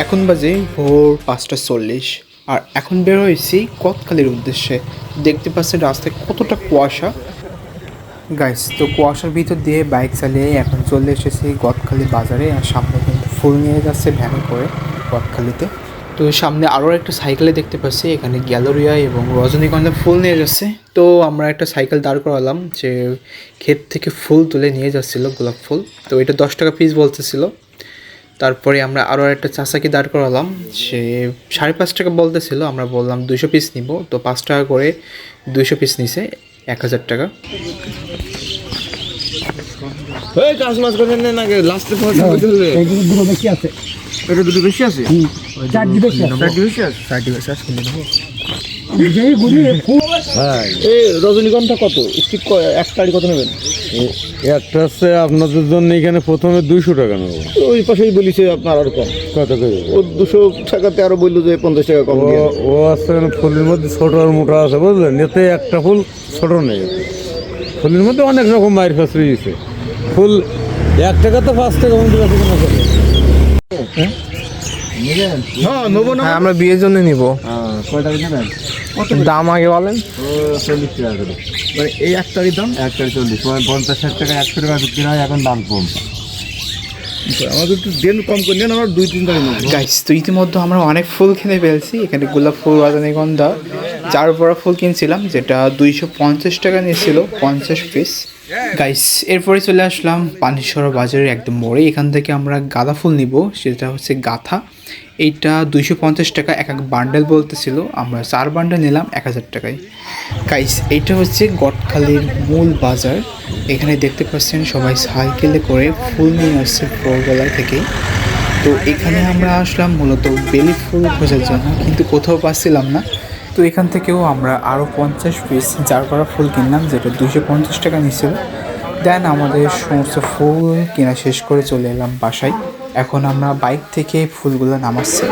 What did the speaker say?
এখন বাজে ভোর ৫:৪০ আর এখন বের হয়েছি কতকালের উদ্দেশ্যে। দেখতে পাচ্ছেন রাস্তায় কতটা কুয়াশা গাইস। তো কুয়াশার ভিতর দিয়ে বাইক চালিয়ে এখন চলে এসেছি গদখালি বাজারে। আর সামনে কিন্তু ফুল নিয়ে যাচ্ছে ভ্যানে করে গদখালিতে। তো সামনে আরও একটা সাইকেলে দেখতে পাচ্ছি এখানে গ্যালোরিয়া এবং রজনীগন্ধা ফুল নিয়ে যাচ্ছে। তো আমরা একটা সাইকেল দাঁড় করালাম, যে ক্ষেত থেকে ফুল তুলে নিয়ে যাচ্ছিলো গোলাপ ফুল। তো এটা 10 টাকা পিস বলতেছিল। তারপরে আমরা আরও একটা চাচাকে দাঁড় করালাম, সে 5.5 টাকা বলতেছিল। আমরা বললাম 200 পিস নিব, তো 5 টাকা করে 200 পিস নিছে, 1000 টাকা। কাজ মাছ করেন না নাকি লাস্টে দুটো বেশি আছে, এটা দুটো বেশি আছে, চারটি বেশি আছে। রজনীগন্ধা কত স্টিক, একটা কত নেবেন? একটা আছে আপনাদের জন্য এখানে প্রথমে 200 টাকা নেবো। ওই পাশেই বলিছে আপনার আর কম কত করে? ও 200 টাকাতে আরো বললো যে 50 টাকা কম দিয়ে। ও আছে ফুলের মধ্যে ছোট আর মোটা আছে বুঝলেন, এতে একটা ফুল ছোট নেই। ফুলের মধ্যে অনেক রকম মায়ের ফাঁস রয়েছে। ফুল 1 টাকা তো 5 টাকা মধ্যে আছে কেনা করে। হ্যাঁ নেবো না, আমরা বিয়ের জন্য নিব। কয় টাকা নেবেন? দাম আগে বলেন। 40 টাকা করে, মানে এই একটারই দাম 140, 50-60 টাকা 100 টাকা বিক্রি হয়, এখন দাম কম। আমাদের একটু দেন কম করে নেন, আমরা 2-3 টাকা নেবো। গাইস, তো ইতিমধ্যে আমরা অনেক ফুল কিনে ফেলছি। এখানে গোলাপ ফুল, রজনীগন্ধা, চার বড়া ফুল কিনছিলাম, যেটা 250 টাকা নিয়েছিল 50 পিস। গাইস, এরপরে চলে আসলাম পানিসর বাজারের একদম মোড়ে। এখান থেকে আমরা গাঁদা ফুল নিব, সেটা হচ্ছে গাঁথা। এইটা 250 টাকা এক এক বান্ডেল বলতেছিল। আমরা 4 বান্ডেল নিলাম 1000 টাকায়। গাইস, এইটা হচ্ছে গদখালির মূল বাজার। এখানে দেখতে পাচ্ছেন সবাই সাইকেলে করে ফুল নিয়ে আসছে ভোরবেলা থেকে। তো এখানে আমরা আসলাম মূলত বেলি ফুল খোঁজার জন্য, কিন্তু কোথাও পাচ্ছিলাম না। তো এখান থেকেও আমরা আরও 50 পিস জারপাড়া ফুল কিনলাম, যেটা 250 টাকা নিচ্ছিল। দেন আমাদের সমস্ত ফুল কেনা শেষ করে চলে এলাম বাসায়। এখন আমরা বাইক থেকে ফুলগুলো নামাচ্ছি।